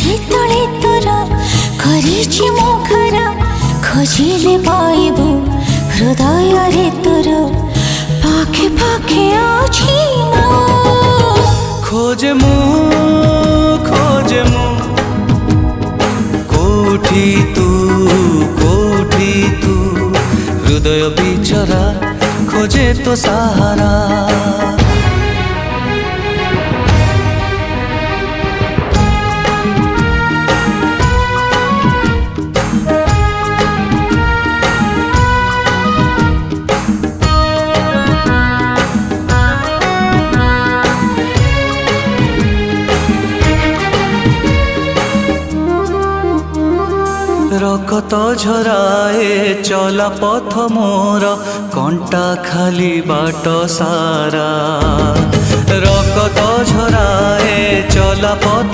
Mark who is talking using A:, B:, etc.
A: पादे तले तोर करिछि मो घर खोजिले पाइबु हृदय रे तोर पाखे पाखे अछि मो
B: खोजे मु कोठी तू हृदय बिचरा खोजे तो सहारा रकत झराए चला पथ मोर कंटा खाली बाट सारा रकत झराए चला पथ